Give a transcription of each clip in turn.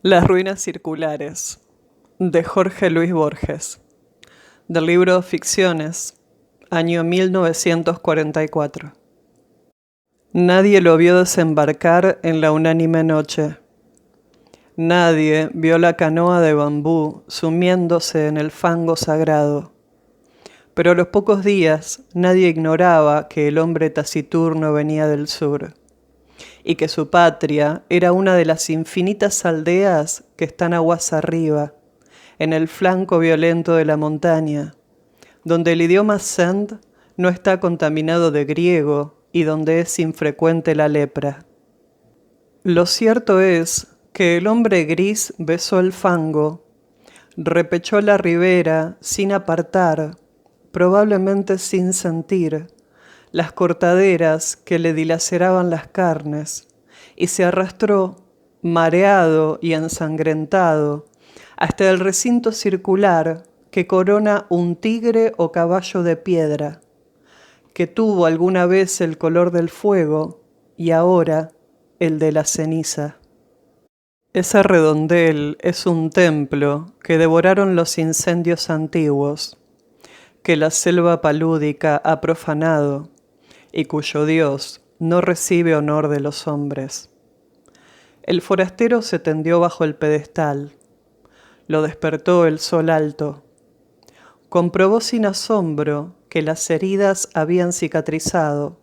Las ruinas circulares, de Jorge Luis Borges, del libro Ficciones, año 1944. Nadie lo vio desembarcar en la unánime noche. Nadie vio la canoa de bambú sumiéndose en el fango sagrado. Pero a los pocos días nadie ignoraba que el hombre taciturno venía del sur y que su patria era una de las infinitas aldeas que están aguas arriba, en el flanco violento de la montaña, donde el idioma Send no está contaminado de griego y donde es infrecuente la lepra. Lo cierto es que el hombre gris besó el fango, repechó la ribera sin apartar, probablemente sin sentir, las cortaderas que le dilaceraban las carnes, y se arrastró, mareado y ensangrentado, hasta el recinto circular que corona un tigre o caballo de piedra, que tuvo alguna vez el color del fuego y ahora el de la ceniza. Ese redondel es un templo que devoraron los incendios antiguos, que la selva palúdica ha profanado y cuyo Dios no recibe honor de los hombres. El forastero se tendió bajo el pedestal, lo despertó el sol alto. Comprobó sin asombro que las heridas habían cicatrizado.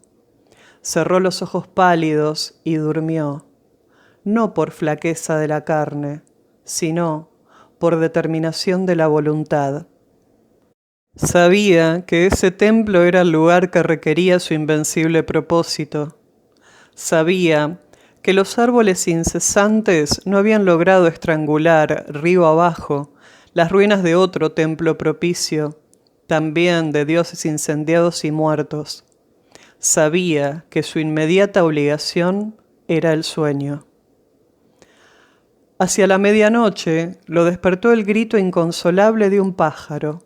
Cerró los ojos pálidos y durmió, no por flaqueza de la carne, sino por determinación de la voluntad. Sabía que ese templo era el lugar que requería su invencible propósito. Sabía que los árboles incesantes no habían logrado estrangular, río abajo, las ruinas de otro templo propicio, también de dioses incendiados y muertos. Sabía que su inmediata obligación era el sueño. Hacia la medianoche lo despertó el grito inconsolable de un pájaro.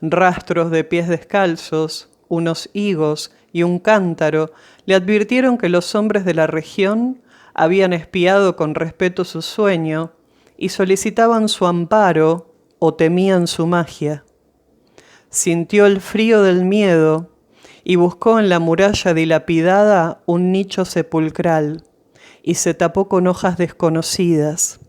Rastros de pies descalzos, unos higos y un cántaro le advirtieron que los hombres de la región habían espiado con respeto su sueño y solicitaban su amparo o temían su magia. Sintió el frío del miedo y buscó en la muralla dilapidada un nicho sepulcral y se tapó con hojas desconocidas.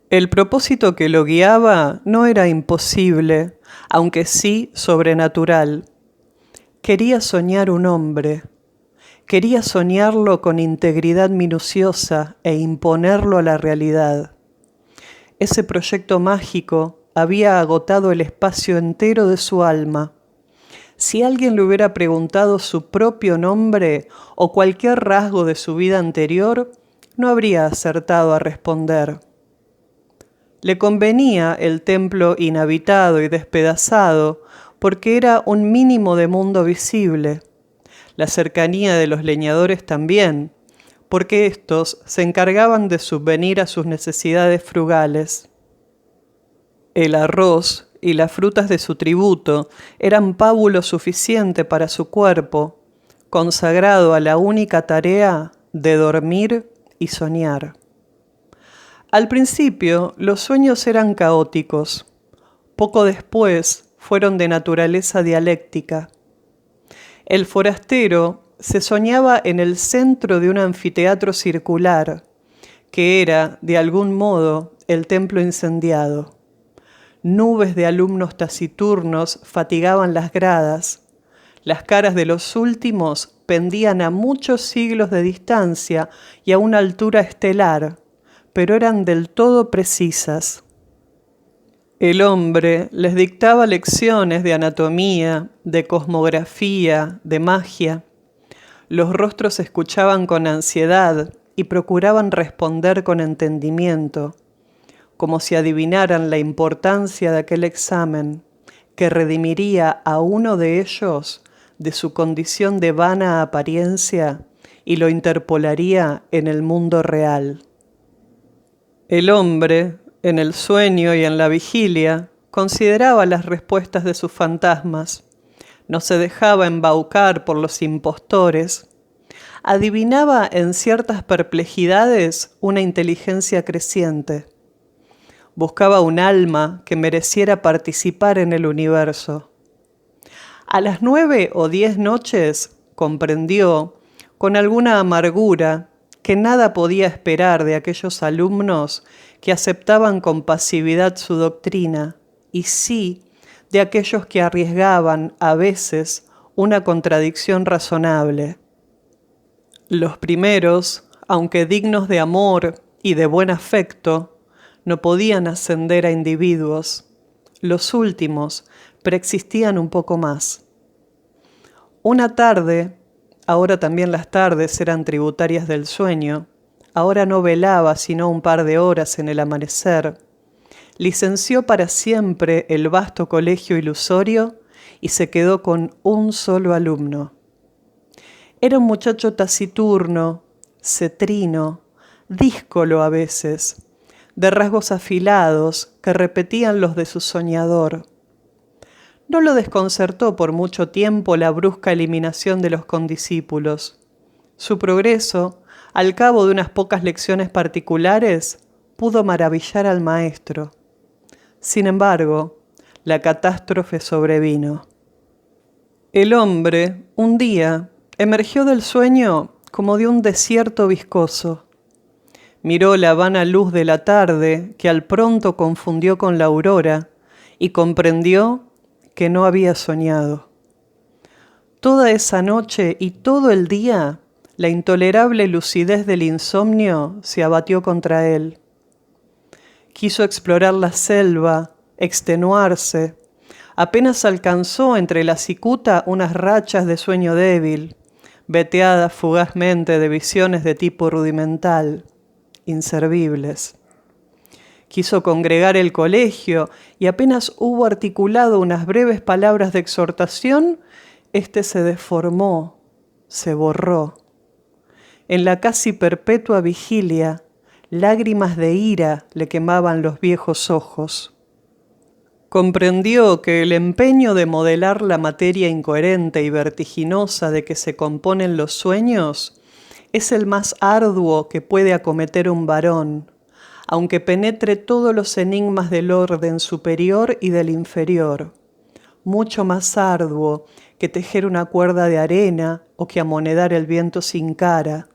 El propósito que lo guiaba no era imposible, aunque sí sobrenatural. Quería soñar un hombre. Quería soñarlo con integridad minuciosa e imponerlo a la realidad. Ese proyecto mágico había agotado el espacio entero de su alma. Si alguien le hubiera preguntado su propio nombre o cualquier rasgo de su vida anterior, no habría acertado a responder. Le convenía el templo inhabitado y despedazado porque era un mínimo de mundo visible. La cercanía de los leñadores también, porque éstos se encargaban de subvenir a sus necesidades frugales. El arroz y las frutas de su tributo eran pábulo suficiente para su cuerpo, consagrado a la única tarea de dormir y soñar. Al principio, los sueños eran caóticos. Poco después, fueron de naturaleza dialéctica. El forastero se soñaba en el centro de un anfiteatro circular, que era, de algún modo, el templo incendiado. Nubes de alumnos taciturnos fatigaban las gradas. Las caras de los últimos pendían a muchos siglos de distancia y a una altura estelar, pero eran del todo precisas. El hombre les dictaba lecciones de anatomía, de cosmografía, de magia. Los rostros escuchaban con ansiedad y procuraban responder con entendimiento, como si adivinaran la importancia de aquel examen que redimiría a uno de ellos de su condición de vana apariencia y lo interpolaría en el mundo real. El hombre, en el sueño y en la vigilia, consideraba las respuestas de sus fantasmas, no se dejaba embaucar por los impostores, adivinaba en ciertas perplejidades una inteligencia creciente. Buscaba un alma que mereciera participar en el universo. A las 9 o 10 noches comprendió, con alguna amargura, que nada podía esperar de aquellos alumnos que aceptaban con pasividad su doctrina, y sí de aquellos que arriesgaban, a veces, una contradicción razonable. Los primeros, aunque dignos de amor y de buen afecto, no podían ascender a individuos. Los últimos preexistían un poco más. Una tarde, ahora también las tardes eran tributarias del sueño, ahora no velaba sino un par de horas en el amanecer, licenció para siempre el vasto colegio ilusorio y se quedó con un solo alumno. Era un muchacho taciturno, cetrino, díscolo a veces, de rasgos afilados que repetían los de su soñador. No lo desconcertó por mucho tiempo la brusca eliminación de los condiscípulos. Su progreso, al cabo de unas pocas lecciones particulares, pudo maravillar al maestro. Sin embargo, la catástrofe sobrevino. El hombre, un día, emergió del sueño como de un desierto viscoso. Miró la vana luz de la tarde, que al pronto confundió con la aurora, y comprendió que no había soñado. Toda esa noche y todo el día, la intolerable lucidez del insomnio se abatió contra él. Quiso explorar la selva, extenuarse. Apenas alcanzó entre la cicuta unas rachas de sueño débil, veteadas fugazmente de visiones de tipo rudimental, inservibles. Quiso congregar el colegio y apenas hubo articulado unas breves palabras de exhortación, éste se deformó, se borró. En la casi perpetua vigilia, lágrimas de ira le quemaban los viejos ojos. Comprendió que el empeño de modelar la materia incoherente y vertiginosa de que se componen los sueños es el más arduo que puede acometer un varón, aunque penetre todos los enigmas del orden superior y del inferior, mucho más arduo que tejer una cuerda de arena o que amonedar el viento sin cara.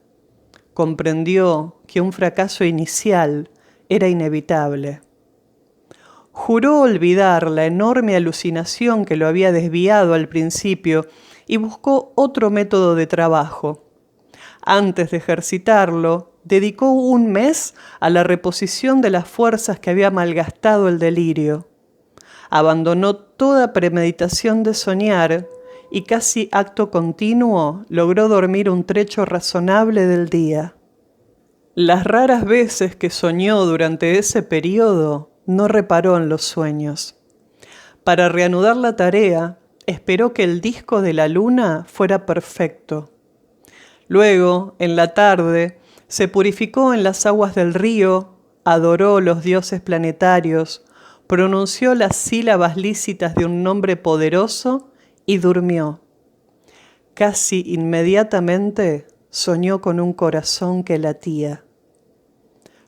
Comprendió que un fracaso inicial era inevitable. Juró olvidar la enorme alucinación que lo había desviado al principio y buscó otro método de trabajo. Antes de ejercitarlo, dedicó un mes a la reposición de las fuerzas que había malgastado el delirio. Abandonó toda premeditación de soñar y casi acto continuo logró dormir un trecho razonable del día. Las raras veces que soñó durante ese periodo, no reparó en los sueños. Para reanudar la tarea, esperó que el disco de la luna fuera perfecto. Luego, en la tarde, se purificó en las aguas del río, adoró los dioses planetarios, pronunció las sílabas lícitas de un nombre poderoso y durmió. Casi inmediatamente soñó con un corazón que latía.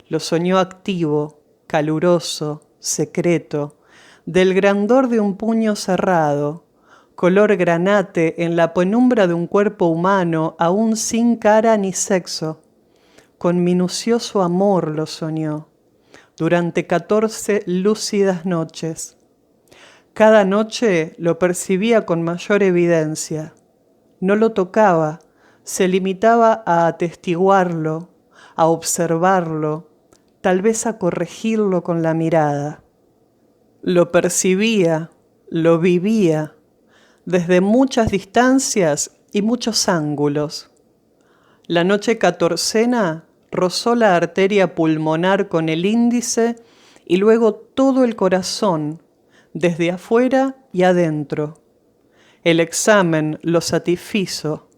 Lo soñó activo, caluroso, secreto, del grandor de un puño cerrado, color granate en la penumbra de un cuerpo humano aún sin cara ni sexo. Con minucioso amor lo soñó, durante 14 lúcidas noches. Cada noche lo percibía con mayor evidencia. No lo tocaba, se limitaba a atestiguarlo, a observarlo, tal vez a corregirlo con la mirada. Lo percibía, lo vivía, desde muchas distancias y muchos ángulos. La noche catorcena rozó la arteria pulmonar con el índice y luego todo el corazón, desde afuera y adentro. El examen lo satisfizo.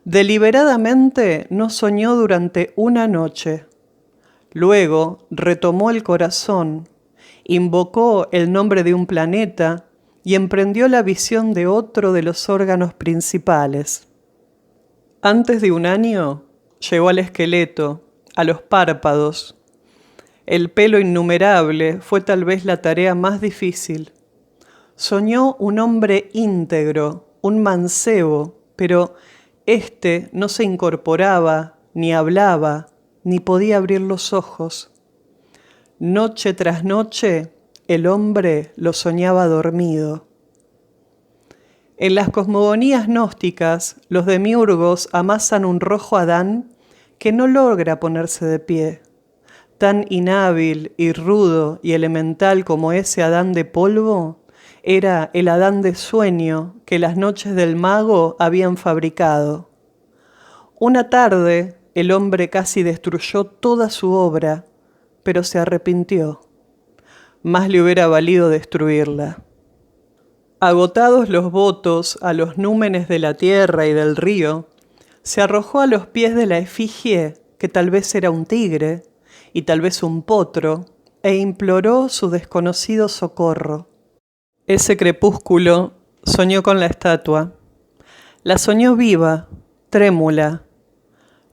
Deliberadamente no soñó durante una noche. Luego retomó el corazón, invocó el nombre de un planeta y emprendió la visión de otro de los órganos principales. Antes de un año llegó al esqueleto, a los párpados. El pelo innumerable fue tal vez la tarea más difícil. Soñó un hombre íntegro, un mancebo, pero éste no se incorporaba, ni hablaba, ni podía abrir los ojos. Noche tras noche, el hombre lo soñaba dormido. En las cosmogonías gnósticas, los demiurgos amasan un rojo Adán que no logra ponerse de pie. Tan inhábil y rudo y elemental como ese Adán de polvo, era el Adán de sueño que las noches del mago habían fabricado. Una tarde, el hombre casi destruyó toda su obra, pero se arrepintió. Más le hubiera valido destruirla. Agotados los votos a los númenes de la tierra y del río, se arrojó a los pies de la efigie, que tal vez era un tigre y tal vez un potro, e imploró su desconocido socorro. Ese crepúsculo soñó con la estatua. La soñó viva, trémula.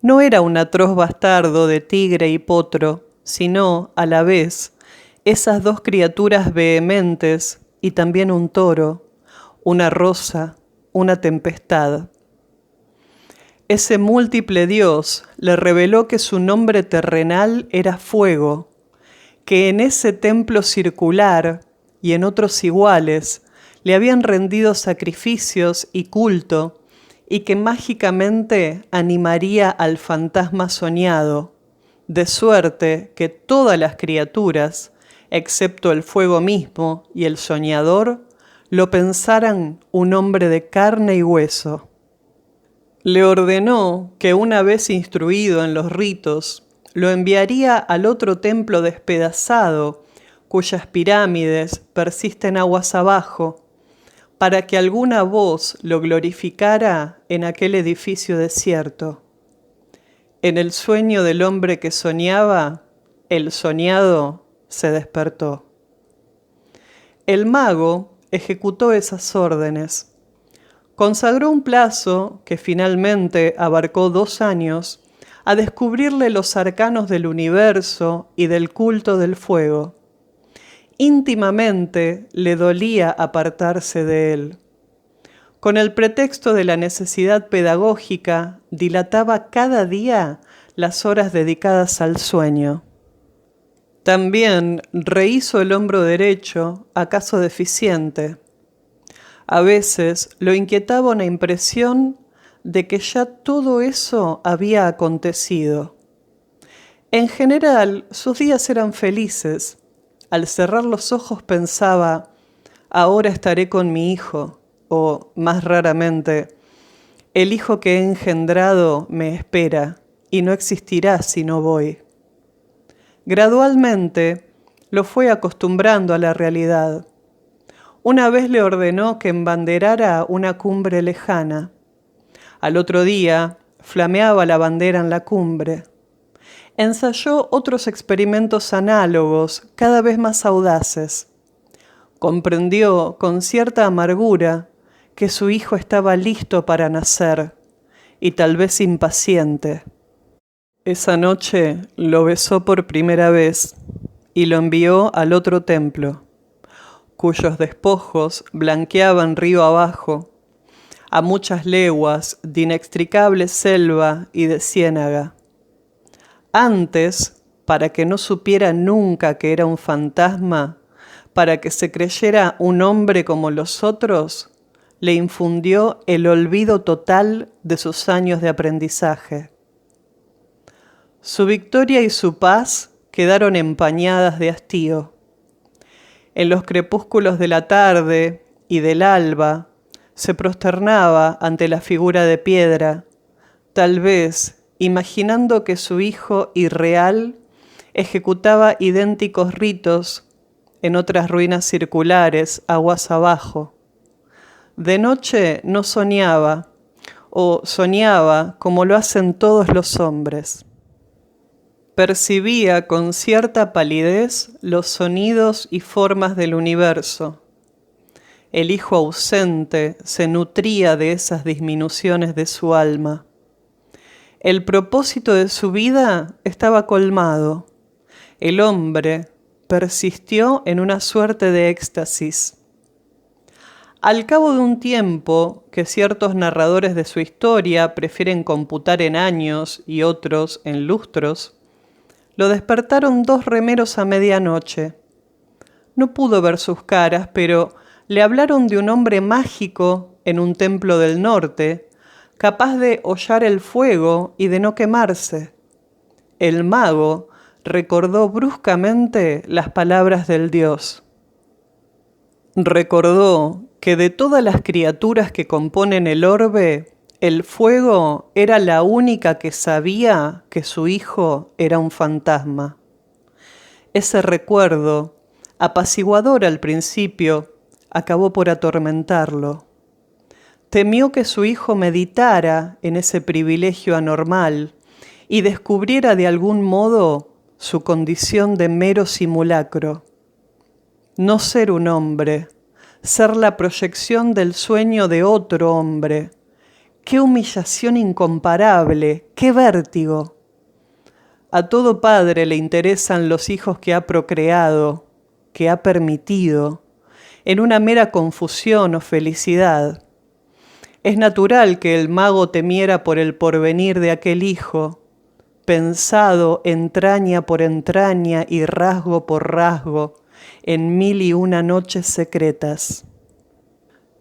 No era un atroz bastardo de tigre y potro, sino, a la vez, esas dos criaturas vehementes y también un toro, una rosa, una tempestad. Ese múltiple Dios le reveló que su nombre terrenal era fuego, que en ese templo circular y en otros iguales le habían rendido sacrificios y culto, y que mágicamente animaría al fantasma soñado, de suerte que todas las criaturas, excepto el fuego mismo y el soñador, lo pensaran un hombre de carne y hueso. Le ordenó que una vez instruido en los ritos, lo enviaría al otro templo despedazado, cuyas pirámides persisten aguas abajo, para que alguna voz lo glorificara en aquel edificio desierto. En el sueño del hombre que soñaba, el soñado se despertó. El mago ejecutó esas órdenes. Consagró un plazo, que finalmente abarcó 2 años, a descubrirle los arcanos del universo y del culto del fuego. Íntimamente le dolía apartarse de él. Con el pretexto de la necesidad pedagógica, dilataba cada día las horas dedicadas al sueño. También rehizo el hombro derecho, acaso deficiente. A veces lo inquietaba una impresión de que ya todo eso había acontecido. En general, sus días eran felices. Al cerrar los ojos pensaba, ahora estaré con mi hijo, o, más raramente, el hijo que he engendrado me espera y no existirá si no voy. Gradualmente lo fue acostumbrando a la realidad. Una vez le ordenó que embanderara una cumbre lejana. Al otro día flameaba la bandera en la cumbre. Ensayó otros experimentos análogos, cada vez más audaces. Comprendió con cierta amargura que su hijo estaba listo para nacer y tal vez impaciente. Esa noche lo besó por primera vez y lo envió al otro templo, cuyos despojos blanqueaban río abajo, a muchas leguas de inextricable selva y de ciénaga. Antes, para que no supiera nunca que era un fantasma, para que se creyera un hombre como los otros, le infundió el olvido total de sus años de aprendizaje. Su victoria y su paz quedaron empañadas de hastío. En los crepúsculos de la tarde y del alba se prosternaba ante la figura de piedra, tal vez imaginando que su hijo irreal ejecutaba idénticos ritos en otras ruinas circulares, aguas abajo. De noche no soñaba, o soñaba como lo hacen todos los hombres. Percibía con cierta palidez los sonidos y formas del universo. El hijo ausente se nutría de esas disminuciones de su alma. El propósito de su vida estaba colmado. El hombre persistió en una suerte de éxtasis. Al cabo de un tiempo, que ciertos narradores de su historia prefieren computar en años y otros en lustros, lo despertaron dos remeros a medianoche. No pudo ver sus caras, pero le hablaron de un hombre mágico en un templo del norte, capaz de hollar el fuego y de no quemarse. El mago recordó bruscamente las palabras del dios. Recordó que de todas las criaturas que componen el orbe, el fuego era la única que sabía que su hijo era un fantasma. Ese recuerdo, apaciguador al principio, acabó por atormentarlo. Temió que su hijo meditara en ese privilegio anormal y descubriera de algún modo su condición de mero simulacro. No ser un hombre, ser la proyección del sueño de otro hombre. ¡Qué humillación incomparable! ¡Qué vértigo! A todo padre le interesan los hijos que ha procreado, que ha permitido, en una mera confusión o felicidad. Es natural que el mago temiera por el porvenir de aquel hijo, pensado entraña por entraña y rasgo por rasgo, en 1001 noches secretas.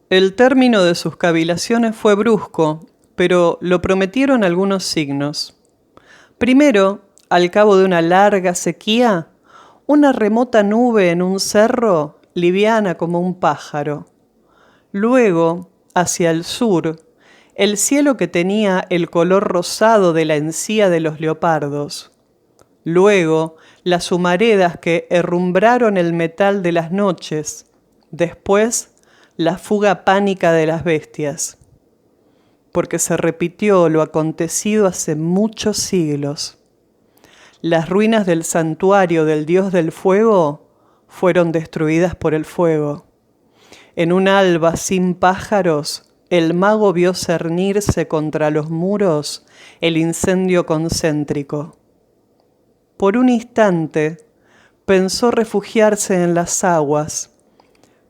El término de sus cavilaciones fue brusco, pero lo prometieron algunos signos. Primero, al cabo de una larga sequía, una remota nube en un cerro, liviana como un pájaro. Luego, hacia el sur, el cielo que tenía el color rosado de la encía de los leopardos. Luego, las humaredas que herrumbraron el metal de las noches. Después, la fuga pánica de las bestias. Porque se repitió lo acontecido hace muchos siglos. Las ruinas del santuario del dios del fuego fueron destruidas por el fuego. En un alba sin pájaros, el mago vio cernirse contra los muros el incendio concéntrico. Por un instante pensó refugiarse en las aguas,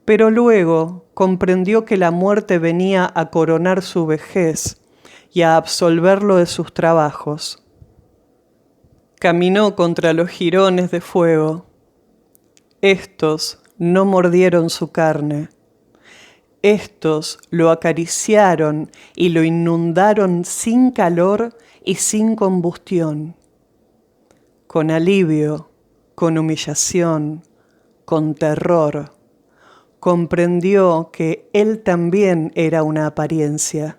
pero luego comprendió que la muerte venía a coronar su vejez y a absolverlo de sus trabajos. Caminó contra los jirones de fuego. Estos no mordieron su carne. Estos lo acariciaron y lo inundaron sin calor y sin combustión. Con alivio, con humillación, con terror, comprendió que él también era una apariencia,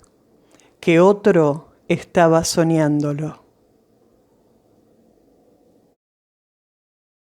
que otro estaba soñándolo.